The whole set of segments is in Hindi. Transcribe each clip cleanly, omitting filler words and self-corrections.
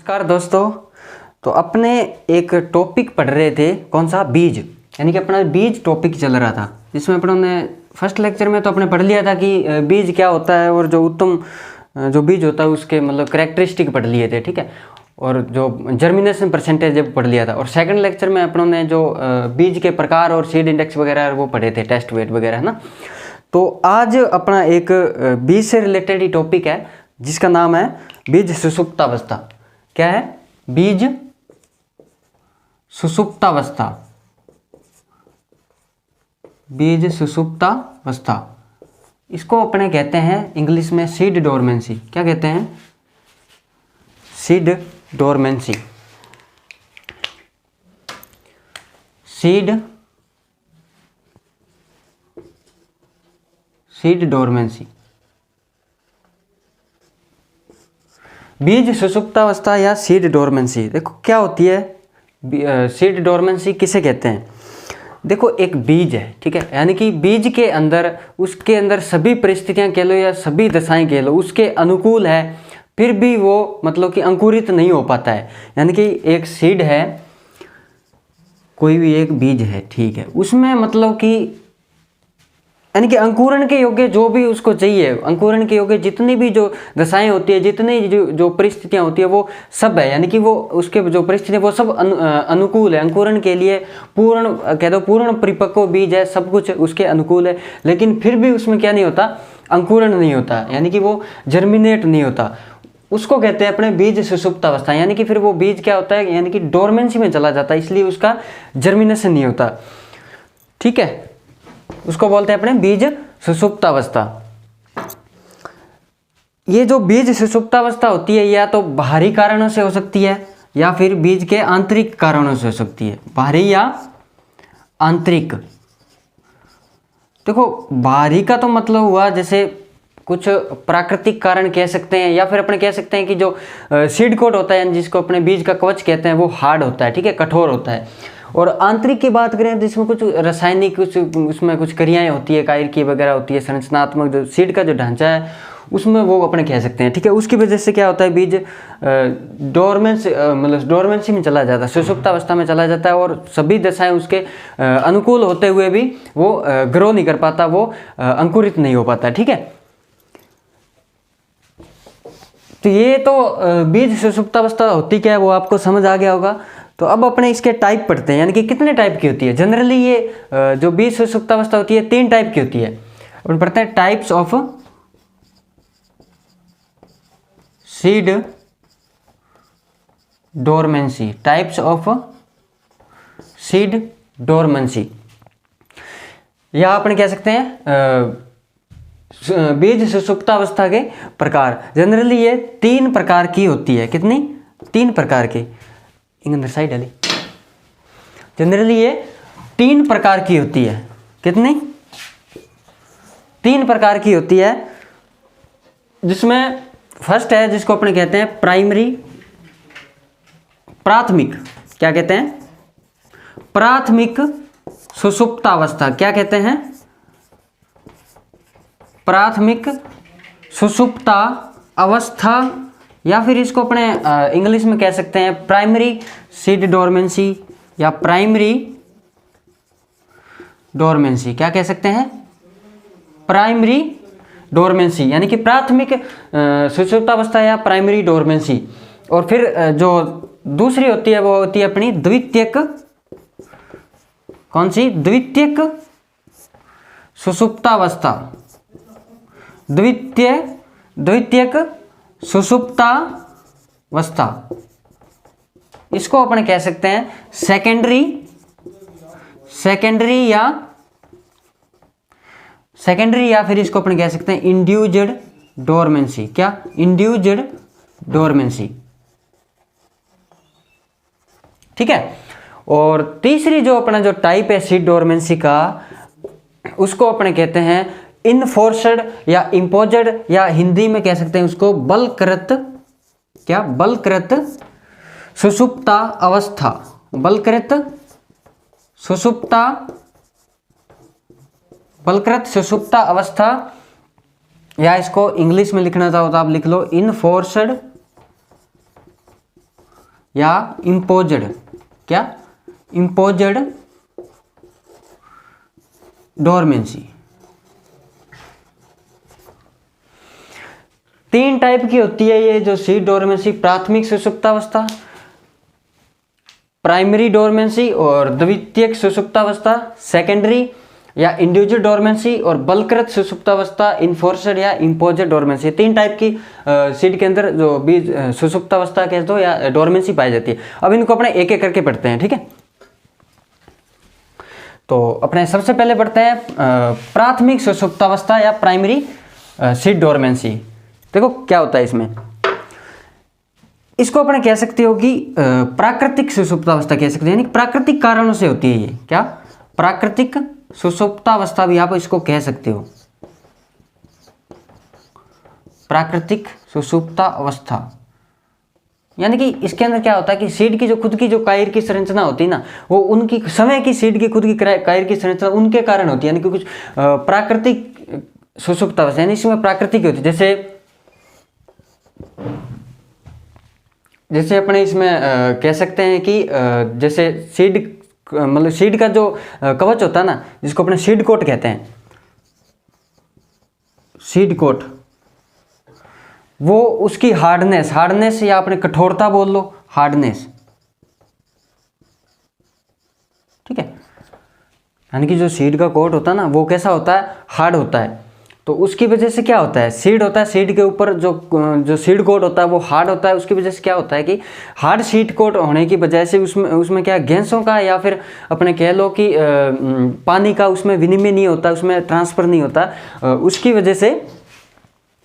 नमस्कार दोस्तों। तो अपने एक टॉपिक पढ़ रहे थे, कौन सा, बीज, यानी कि अपना बीज टॉपिक चल रहा था, जिसमें अपनों ने फर्स्ट लेक्चर में तो अपने पढ़ लिया था कि बीज क्या होता है और जो उत्तम जो बीज होता है उसके मतलब कैरेक्टरिस्टिक पढ़ लिए थे, ठीक है। और जो जर्मिनेशन परसेंटेज जब पढ़ लिया था। और सेकंड लेक्चर में अपनों ने जो बीज के प्रकार और सीड इंडेक्स वगैरह वो पढ़े थे, टेस्ट वेट वगैरह, है ना। तो आज अपना एक बीज से रिलेटेड ही टॉपिक है जिसका नाम है बीज सुषुप्तावस्था। क्या है? बीज सुषुप्तावस्था। बीज सुषुप्तावस्था, इसको अपने कहते हैं इंग्लिश में सीड डोरमेंसी। क्या कहते हैं? Seed dormancy. सीड डोरमेंसी, बीज सुषुप्तावस्था या सीड डोरमेंसी। देखो क्या होती है सीड डोरमेंसी, किसे कहते हैं? देखो एक बीज है, ठीक है, यानी कि बीज के अंदर, उसके अंदर सभी परिस्थितियां कह लो या सभी दशाएं कह लो उसके अनुकूल है, फिर भी वो मतलब कि अंकुरित नहीं हो पाता है। यानी कि एक सीड है, कोई भी एक बीज है, ठीक है, उसमें मतलब कि यानी कि अंकुरण के योग्य जो भी उसको चाहिए, अंकुरण के योग्य जितनी भी जो दशाएं होती है, जितनी जो परिस्थितियां होती है, वो सब है। यानी कि वो उसके जो परिस्थितियां वो सब अनुकूल है अंकुरण के लिए। पूर्ण कह दो, पूर्ण परिपक्व बीज है, सब कुछ उसके अनुकूल है, लेकिन फिर भी उसमें क्या नहीं होता? अंकुरण नहीं होता, यानी कि वो जर्मिनेट नहीं होता। उसको कहते हैं अपने बीज सुषुप्तावस्था। यानी कि फिर वो बीज क्या होता है, यानी कि डोरमेंसी में चला जाता है, इसलिए उसका जर्मिनेशन नहीं होता, ठीक है। उसको बोलते हैं अपने बीज सुषुप्तावस्था। ये जो बीज सुषुप्तावस्था होती है, या तो बाहरी कारणों से हो सकती है या फिर बीज के आंतरिक कारणों से हो सकती है। बाहरी या आंतरिक। देखो बाहरी का तो मतलब हुआ जैसे कुछ प्राकृतिक कारण कह सकते हैं, या फिर अपने कह सकते हैं कि जो सीड कोट होता है, जिसको अपने बीज का कवच कहते हैं, वो हार्ड होता है, ठीक है, कठोर होता है। और आंतरिक की बात करें तो इसमें कुछ रासायनिक, कुछ उसमें कुछ क्रियाएं होती है, कायर की वगैरह होती है, संरचनात्मक जो सीड का जो ढांचा है उसमें वो अपने कह सकते हैं, ठीक है। उसकी वजह से क्या होता है, बीज डोरमेंसी में चला जाता है, सुषुप्तावस्था में चला जाता है, और सभी दशाएं उसके अनुकूल होते हुए भी वो ग्रो नहीं कर पाता, वो अंकुरित नहीं हो पाता, ठीक है। तो ये तो बीज सुषुप्तावस्था होती क्या है वो आपको समझ आ गया होगा। तो अब अपने इसके टाइप पढ़ते हैं, यानी कि कितने टाइप की होती है। जनरली ये जो बीज सुषुप्तावस्था होती है 3 टाइप की होती है। अपन पढ़ते हैं types of seed dormancy. Types of seed dormancy, या अपन कह सकते हैं बीज सुषुप्तावस्था के प्रकार। जनरली ये 3 प्रकार की होती है। कितनी? 3 प्रकार की। अंदर साइड वाली। जनरली ये 3 प्रकार की होती है। कितनी? 3 प्रकार की होती है, जिसमें फर्स्ट है जिसको अपने कहते हैं प्राइमरी, प्राथमिक। क्या कहते हैं? प्राथमिक सुषुप्तावस्था। क्या कहते हैं? प्राथमिक सुषुप्ता अवस्था, या फिर इसको अपने इंग्लिश में कह सकते हैं प्राइमरी सीड डोरमेंसी या प्राइमरी डोरमेंसी। क्या कह सकते हैं? प्राइमरी डोरमेंसी, यानी कि प्राथमिक सुषुप्तावस्था या प्राइमरी डोरमेंसी। और फिर जो दूसरी होती है वो होती है अपनी द्वितीयक। कौन सी? द्वितीयक सुषुप्तावस्था। द्वितीयक सुषुप्तावस्था, इसको अपन कह सकते हैं सेकेंडरी या फिर इसको अपन कह सकते हैं इंड्यूस्ड डोरमेंसी। क्या? इंड्यूस्ड डोरमेंसी, ठीक है। और तीसरी जो अपना जो टाइप है सीड डोरमेंसी का, उसको अपन कहते हैं इनफोर्सड या इम्पोज्ड, या हिंदी में कह सकते हैं उसको बलकृत। क्या? बलकृत सुषुप्ता अवस्था। बलकृत सुषुप्ता बलकृत सुषुप्ता अवस्था, या इसको इंग्लिश में लिखना चाहो तो आप लिख लो इनफोर्स्ड या इम्पोज्ड, क्या, इम्पोज्ड डोरमेंसी। 3 टाइप की होती है ये जो सीड डोरमेंसी, प्राथमिक सुषुप्तावस्था, प्राइमरी डोरमेंसी और द्वितीयक सुषुप्तावस्था, सेकेंडरी या इंडिविजुअल डोरमेंसी और बलकृत सुषुप्तावस्था, इन्फोर्सड या इम्पोज्ड डोरमेंसी। 3 टाइप की सीड के अंदर जो बीज सुषुप्तावस्था कह दो या डोरमेंसी पाई जाती है। अब इनको अपने एक एक करके पढ़ते हैं, ठीक है। तो अपने सबसे पहले पढ़ते हैं प्राथमिक सुषुप्तावस्था या प्राइमरी सीड डोरमेंसी। देखो क्या होता है इसमें, इसको अपने कह सकते हो कि प्राकृतिक सुषुप्तावस्था कह सकते हैं, यानी प्राकृतिक कारणों से होती है ये, क्या, प्राकृतिक सुषुप्तावस्था भी आप इसको कह सकते हो, प्राकृतिक सुषुप्तावस्था। यानी कि इसके अंदर क्या होता है कि सीड की जो खुद की जो कायर की संरचना होती है ना, वो उनकी समय की सीड की खुद की कायर की संरचना उनके कारण होती है, यानी कि कुछ प्राकृतिक सुषुप्तावस्था, यानी इसमें प्राकृतिक होती है। जैसे अपने इसमें कह सकते हैं कि जैसे सीड, मतलब सीड का जो कवच होता है ना, जिसको अपने सीड कोट कहते हैं, सीड कोट, वो उसकी हार्डनेस या अपने कठोरता बोल लो, हार्डनेस, ठीक है। यानी कि जो सीड का कोट होता है ना, वो कैसा होता है, हार्ड होता है। तो उसकी वजह से क्या होता है, सीड होता है, सीड के ऊपर जो सीड कोट होता है वो हार्ड होता है। उसकी वजह से क्या होता है कि हार्ड सीड कोट होने की वजह से उसमें क्या, गैसों का या फिर अपने कह लो कि पानी का उसमें विनिमय नहीं होता, उसमें ट्रांसफर नहीं होता। उसकी वजह से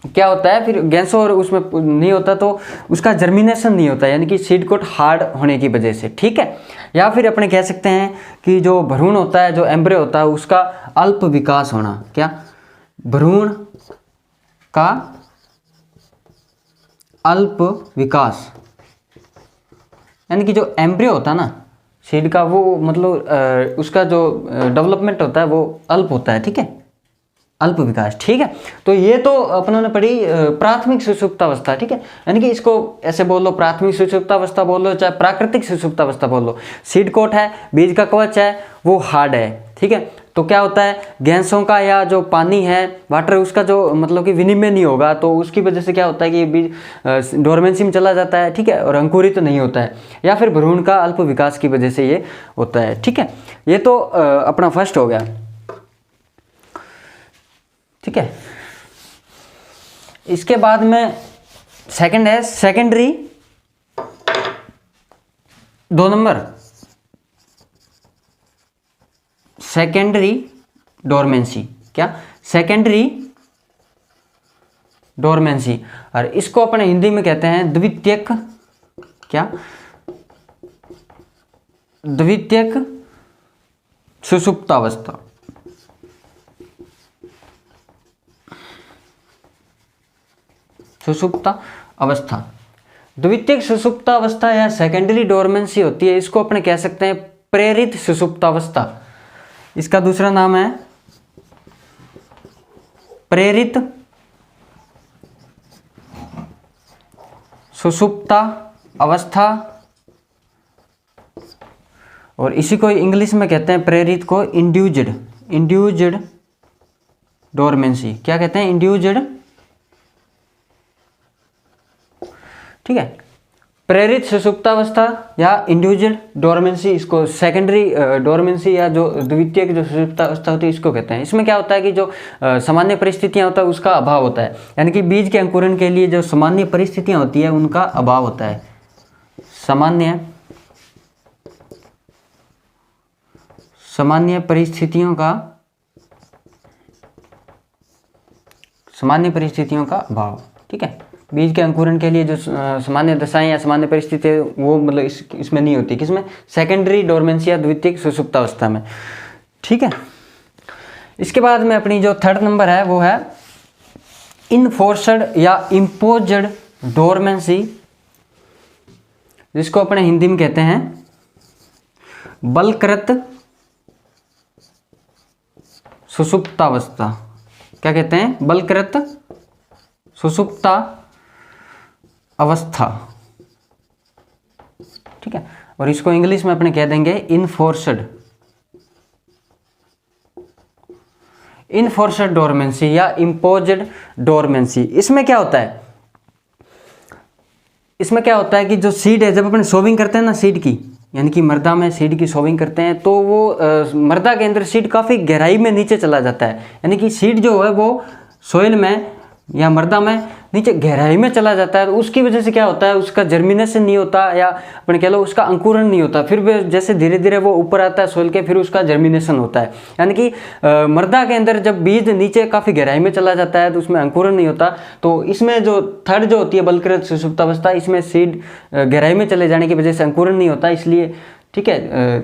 क्या होता है, फिर गैसों और उसमें नहीं होता तो उसका जर्मिनेशन नहीं होता, यानी कि सीड कोट हार्ड होने की वजह से, ठीक है। या फिर अपने कह सकते हैं कि जो भ्रूण होता है, जो एम्ब्रियो होता है, उसका अल्प विकास होना, क्या, भ्रूण का अल्प विकास, यानी कि जो एम्ब्रियो होता है ना सीड का, वो मतलब उसका जो डेवलपमेंट होता है वो अल्प होता है, ठीक है, अल्प विकास, ठीक है। तो ये तो अपनों ने पढ़ी प्राथमिक सुषुप्तावस्था, ठीक है। यानी कि इसको ऐसे बोल लो, प्राथमिक सुषुप्तावस्था बोल लो, चाहे प्राकृतिक सुषुप्तावस्था बोल लो। सीड कोट है, बीज का कवच है, वो हार्ड है, ठीक है। तो क्या होता है, गैसों का या जो पानी है, वाटर, उसका जो मतलब कि विनिमय नहीं होगा, तो उसकी वजह से क्या होता है कि बीज डोरमेंसी में चला जाता है, ठीक है, और अंकुरित तो नहीं होता है, या फिर भ्रूण का अल्प विकास की वजह से ये होता है, ठीक है। ये तो अपना फर्स्ट हो गया, ठीक है। इसके बाद में सेकंड है सेकेंडरी, 2 नंबर, सेकेंडरी डोरमेंसी, क्या, सेकेंडरी डोरमेंसी। और इसको अपने हिंदी में कहते हैं द्वितीयक, क्या, द्वितीयक सुषुप्तावस्था, सुषुप्ता अवस्था। द्वितीयक सुषुप्तावस्था या सेकेंडरी डोरमेंसी होती है, इसको अपने कह सकते हैं प्रेरित सुषुप्तावस्था। इसका दूसरा नाम है प्रेरित सुषुप्ता अवस्था, और इसी को इंग्लिश में कहते हैं प्रेरित को इंड्यूस्ड डोरमेंसी। क्या कहते हैं, इंड्यूस्ड, ठीक है। प्रेरित सुषुप्तावस्था या इंडिविजुअल डोरमेंसी, इसको सेकेंडरी डोरमेंसी या जो द्वितीयक जो सुषुप्तावस्था होती है इसको कहते हैं। इसमें क्या होता है कि जो सामान्य परिस्थितियां होता है उसका अभाव होता है, यानी कि बीज के अंकुरण के लिए जो सामान्य परिस्थितियां होती है उनका अभाव होता है। सामान्य परिस्थितियों का अभाव, ठीक है। बीज के अंकुरण के लिए जो सामान्य दशाएं या सामान्य परिस्थिति वो मतलब इसमें नहीं होती, किसमें, सेकेंडरी डोरमेंसी या द्वितीयक सुषुप्तावस्था में, ठीक है। इसके बाद में अपनी जो थर्ड नंबर है वो है इनफोर्सड या इम्पोज्ड डोरमेंसी, जिसको अपने हिंदी में कहते हैं बलकृत सुषुप्तावस्था। क्या कहते हैं, बलकृत सुषुप्ता अवस्था, ठीक है। और इसको इंग्लिश में अपने कह देंगे इनफोर्सड डोरमेंसी या इम्पोज्ड डोरमेंसी। इसमें क्या होता है, इसमें क्या होता है कि जो सीड है, जब अपन सोविंग करते हैं ना सीड की, यानी कि मर्दा में सीड की सोविंग करते हैं, तो वो मर्दा के अंदर सीड काफ़ी गहराई में नीचे चला जाता है, यानी कि सीड जो है वो सोइल में या मर्दा में नीचे गहराई में चला जाता है। तो उसकी वजह से क्या होता है, उसका जर्मिनेशन नहीं होता, या अपन कह लो उसका अंकुरण नहीं होता। फिर भी जैसे धीरे धीरे वो ऊपर आता है सोइल के, फिर उसका जर्मिनेशन होता है। यानी कि मर्दा के अंदर जब बीज नीचे काफ़ी गहराई में चला जाता है तो उसमें अंकुरण नहीं होता। तो इसमें जो थर्ड जो होती है बलकृत सुषुप्तावस्था, इसमें सीड गहराई में चले जाने की वजह से अंकुरण नहीं होता, इसलिए ठीक है।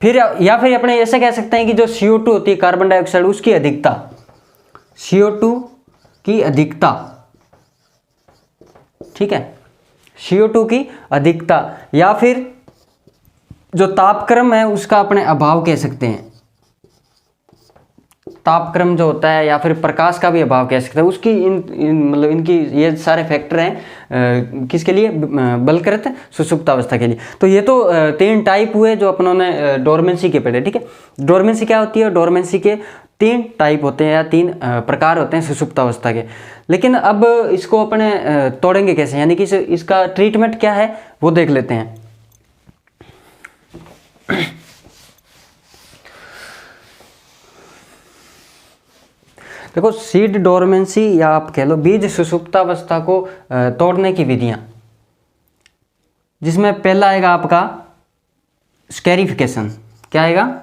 फिर या फिर अपने ऐसे कह सकते हैं कि जो CO2 होती है, कार्बन डाइऑक्साइड, उसकी अधिकता, CO2 की अधिकता, ठीक है, CO2 की अधिकता, या फिर जो तापक्रम है उसका अपने अभाव कह सकते हैं। तापक्रम जो होता है, या फिर प्रकाश का भी अभाव कह सकते हैं, उसकी मतलब इनकी ये सारे फैक्टर हैं किसके लिए, बलकृत सुषुप्तावस्था के लिए। तो ये तो 3 टाइप हुए जो अपनों ने डोरमेंसी के पढ़े, ठीक है। डोरमेंसी क्या होती है, डोरमेंसी के 3 टाइप होते हैं या 3 प्रकार होते हैं सुषुप्तावस्था के। लेकिन अब इसको अपने तोड़ेंगे कैसे, यानी कि इसका ट्रीटमेंट क्या है वो देख लेते हैं। देखो, सीड डोरमेंसी या आप कह लो बीज सुषुप्तावस्था को तोड़ने की विधियां, जिसमें पहला आएगा आपका स्कैरिफिकेशन। क्या आएगा,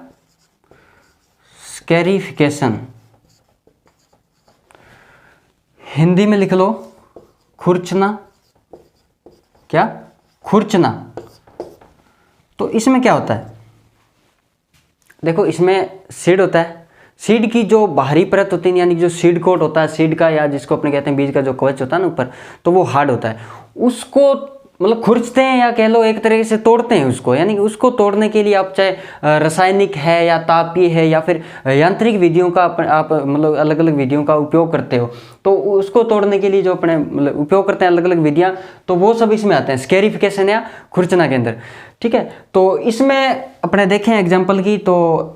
स्कैरिफिकेशन, हिंदी में लिख लो खुरचना। क्या, खुरचना। तो इसमें क्या होता है, देखो इसमें सीड होता है, सीड की जो बाहरी परत होती है, यानी जो सीड कोट होता है सीड का, या जिसको अपने कहते हैं बीज का जो कवच होता है ना ऊपर, तो वो हार्ड होता है। उसको मतलब खुरचते हैं या कह लो एक तरीके से तोड़ते हैं उसको। यानी कि उसको तोड़ने के लिए आप चाहे रासायनिक है या तापीय है या फिर यांत्रिक विधियों का आप मतलब अलग अलग विधियों का उपयोग करते हो, तो उसको तोड़ने के लिए जो अपने मतलब उपयोग करते हैं अलग अलग विधियां, तो वो सब इसमें आते हैं स्कैरिफिकेशन या खुरचना के अंदर, ठीक है। तो इसमें अपने देखें एग्जाम्पल की, तो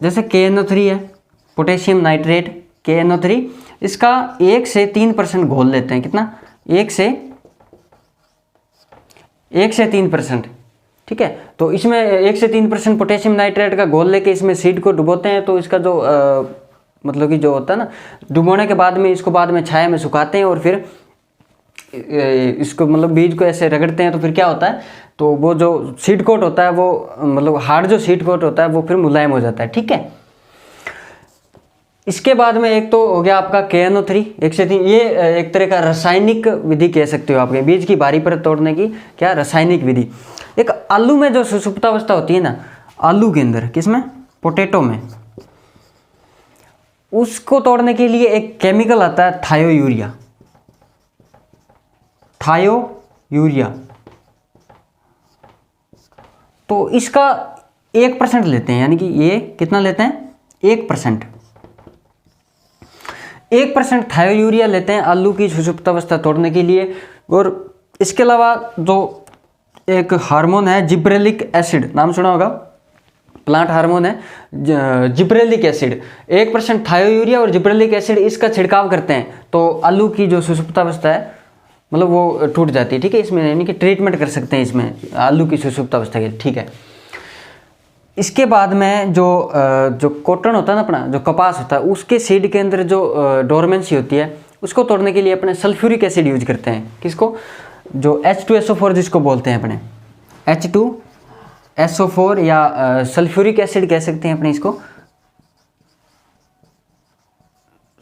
जैसे KNO3 है, पोटेशियम नाइट्रेट KNO3, इसका 1 से 3% घोल लेते हैं। कितना, 1 से 3%, ठीक है। तो इसमें 1 से 3% पोटेशियम नाइट्रेट का घोल लेके इसमें सीड को डुबोते हैं। तो इसका जो मतलब कि जो होता है ना, डुबोने के बाद में इसको बाद में छाया में सुखाते हैं, और फिर इसको मतलब बीज को ऐसे रगड़ते हैं। तो फिर क्या होता है, तो वो जो सीड कोट होता है वो मतलब हार्ड जो सीड कोट होता है वो फिर मुलायम हो जाता है, ठीक है। इसके बाद में एक तो हो गया आपका KNO3 1 से 3, ये एक तरह का रासायनिक विधि कह सकते हो आपके बीज की बाहरी परत तोड़ने की, क्या, रासायनिक विधि। एक आलू में जो सुषुप्तावस्था होती है ना, आलू के अंदर, किसमें, पोटैटो में, उसको तोड़ने के लिए एक केमिकल आता है थायोयूरिया। थायोयूरिया, तो इसका 1% लेते हैं, यानी कि ये कितना लेते हैं, 1%। 1% थायोयूरिया लेते हैं आलू की सुषुप्तावस्था तोड़ने के लिए। और इसके अलावा जो एक हार्मोन है जिब्रेलिक एसिड, नाम सुना होगा, प्लांट हार्मोन है जिब्रेलिक एसिड। 1% थायोयूरिया और जिब्रेलिक एसिड, इसका छिड़काव करते हैं तो आलू की जो सुषुप्तावस्था है मतलब वो टूट जाती है, ठीक है। इसमें यानी कि ट्रीटमेंट कर सकते हैं इसमें आलू की सुषुप्तावस्था के, ठीक है। इसके बाद में जो कॉटन होता है ना अपना, जो कपास होता है, उसके सीड के अंदर जो डोरमेंसी होती है, उसको तोड़ने के लिए अपने सल्फ्यूरिक एसिड यूज करते हैं। किसको, जो H2SO4 जिसको बोलते हैं अपने, H2SO4 या सल्फ्यूरिक एसिड कह सकते हैं अपने इसको,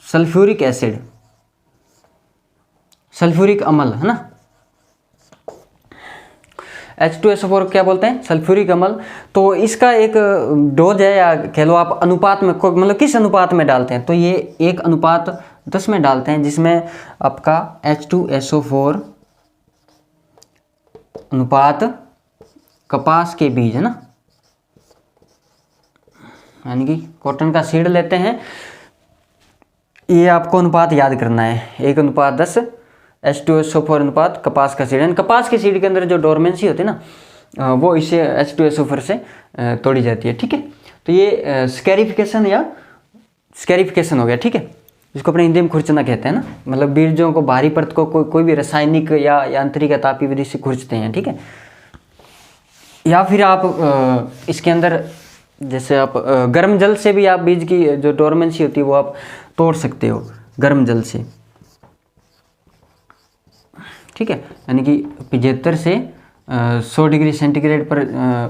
सल्फ्यूरिक एसिड, सल्फ्यूरिक अम्ल है ना। H2SO4 क्या बोलते हैं, सल्फ्यूरिक अम्ल। तो इसका एक डोज है या कह लो आप अनुपात में, मतलब किस अनुपात में डालते हैं, तो ये 1:10 में डालते हैं, जिसमें आपका H2SO4 अनुपात कपास के बीज है ना, यानी कि कॉटन का सीड लेते हैं, ये आपको अनुपात याद करना है, 1:10 H2SO4 अनुपात कपास का सीड। कपास के सीड के अंदर जो डोरमेंसी होती है ना, वो इसे H2SO4 से तोड़ी जाती है। ठीक है, तो ये स्कैरिफिकेशन या स्कैरिफिकेशन हो गया। ठीक है, जिसको अपने हिंदी में खुरचना कहते हैं ना, मतलब बीजों को बाहरी परत को कोई भी रासायनिक या यांत्रिक या तापीय विधि से खुरचते हैं। ठीक है, या फिर आप इसके अंदर जैसे आप गर्म जल से भी आप बीज की जो डोरमेंसी होती है वो आप तोड़ सकते हो गर्म जल से। ठीक है, यानी कि 75 से 100 डिग्री सेंटीग्रेड पर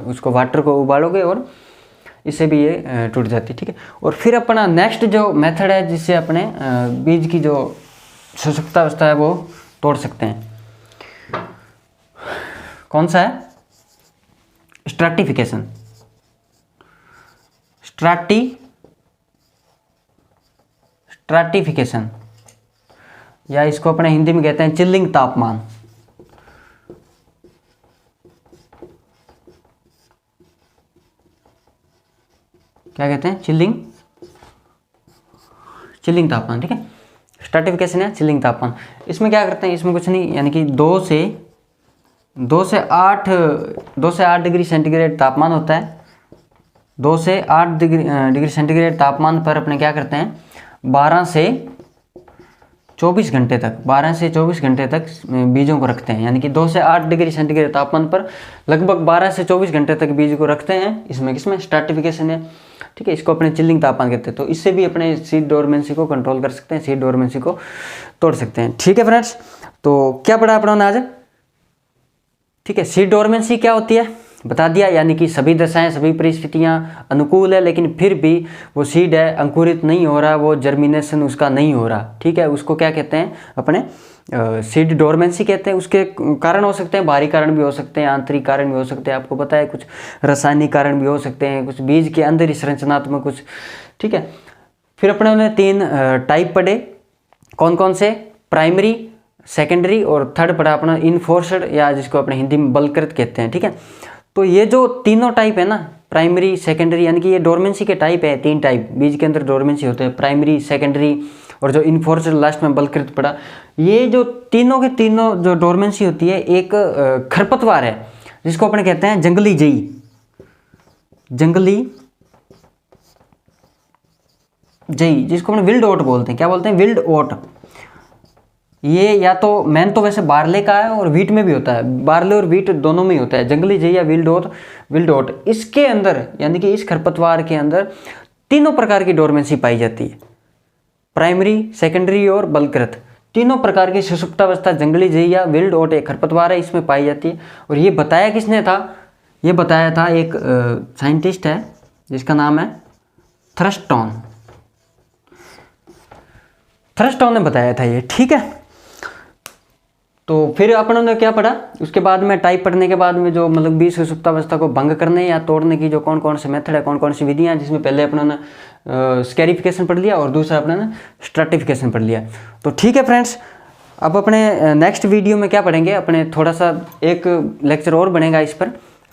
उसको वाटर को उबालोगे और इससे भी ये टूट जाती है। ठीक है, और फिर अपना नेक्स्ट जो मेथड है जिससे अपने बीज की जो शुष्कता अवस्था है वो तोड़ सकते हैं, कौन सा है? स्ट्रैटिफिकेशन। स्ट्रैटिफिकेशन या इसको अपने हिंदी में कहते हैं चिल्लिंग तापमान। क्या कहते हैं? चिल्लिंग तापमान। ठीक है, स्ट्रैटिफिकेशन है चिल्लिंग तापमान। इसमें क्या करते हैं? इसमें कुछ नहीं, यानी कि 2 से 8 डिग्री सेंटीग्रेड तापमान होता है। 2 से 8 डिग्री सेंटीग्रेड तापमान पर अपने क्या करते हैं? 12 से 24 घंटे तक बीजों को रखते हैं। यानी कि 2 से 8 डिग्री सेंटीग्रेड तापमान पर लगभग 12 से 24 घंटे तक बीज को रखते हैं। इसमें किसमें? स्ट्रैटिफिकेशन है। ठीक है, इसको अपने चिल्लिंग तापमान कहते हैं। तो इससे भी अपने सीड डोरमेंसी को कंट्रोल कर सकते हैं, सीड डोरमेंसी को तोड़ सकते हैं। ठीक है फ्रेंड्स, तो क्या पढ़ा अपनों ने आज? ठीक है, सीड डोरमेंसी क्या होती है बता दिया, यानी कि सभी दशाएं सभी परिस्थितियां अनुकूल है लेकिन फिर भी वो सीड है अंकुरित नहीं हो रहा, वो जर्मिनेशन उसका नहीं हो रहा। ठीक है, उसको क्या कहते हैं? अपने सीड डोरमेंसी कहते हैं। उसके कारण हो सकते हैं, बाहरी कारण भी हो सकते हैं, आंतरिक कारण भी हो सकते हैं, आपको पता है, कुछ रासायनिक कारण भी हो सकते हैं, कुछ बीज के अंदर ही संरचनात्मक कुछ। ठीक है, फिर अपने उन्हें 3 टाइप पढ़े, कौन कौन से? प्राइमरी, सेकेंडरी और थर्ड पढ़ा अपना इनफोर्सड या जिसको अपने हिंदी में बलकृत कहते हैं। ठीक है, तो ये जो तीनों टाइप है ना, प्राइमरी सेकेंडरी, यानी कि ये डोरमेंसी के टाइप है, 3 टाइप बीज के अंदर डोरमेंसी होते हैं, प्राइमरी, सेकेंडरी और जो इनफोर्सड लास्ट में बलकृत पड़ा। ये जो तीनों के तीनों जो डोरमेंसी होती है, एक खरपतवार है जिसको अपने कहते हैं जंगली जई। जिसको अपने विल्ड ओट बोलते हैं। क्या बोलते हैं? विल्ड ओट। ये या तो मैन तो वैसे बारले का है और वीट में भी होता है, बारले और वीट दोनों में ही होता है, जंगली जई या विल्ड ओट। इसके अंदर यानी कि इस खरपतवार के अंदर तीनों प्रकार की डोरमेंसी पाई जाती है, प्राइमरी, सेकेंडरी और बलकृत। तीनों प्रकार की सुषुप्तावस्था जंगली जई या विल्ड ओट एक खरपतवार है, इसमें पाई जाती है। और ये बताया किसने था? ये बताया था एक साइंटिस्ट है जिसका नाम है थर्स्टन ने बताया था ये। ठीक है, तो फिर अपन ने क्या पढ़ा? उसके बाद में टाइप पढ़ने के बाद में जो मतलब बीज सुषुप्तावस्था को भंग करने या तोड़ने की जो कौन कौन से मेथड है, कौन कौन सी विधियां हैं, जिसमें पहले अपनों ने स्कैरिफिकेशन पढ़ लिया और दूसरा अपने ने स्ट्रैटिफिकेशन पढ़ लिया। तो ठीक है फ्रेंड्स, अब अपने नेक्स्ट वीडियो में क्या पढ़ेंगे? अपने थोड़ा सा एक लेक्चर और बनेगा इस पर,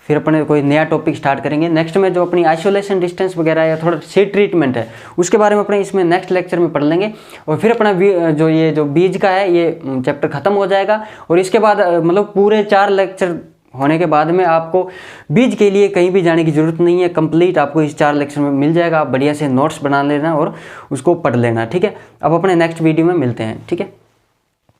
फिर अपने कोई नया टॉपिक स्टार्ट करेंगे। नेक्स्ट में जो अपनी आइसोलेशन डिस्टेंस वगैरह या थोड़ा सीड ट्रीटमेंट है उसके बारे में अपने इसमें नेक्स्ट लेक्चर में पढ़ लेंगे। और फिर अपना जो बीज का है ये चैप्टर खत्म हो जाएगा। और इसके बाद मतलब पूरे 4 लेक्चर होने के बाद में आपको बीज के लिए कहीं भी जाने की ज़रूरत नहीं है, कंप्लीट आपको इस 4 लेक्चर में मिल जाएगा। आप बढ़िया से नोट्स बना लेना और उसको पढ़ लेना। ठीक है, अब अपने नेक्स्ट वीडियो में मिलते हैं। ठीक है।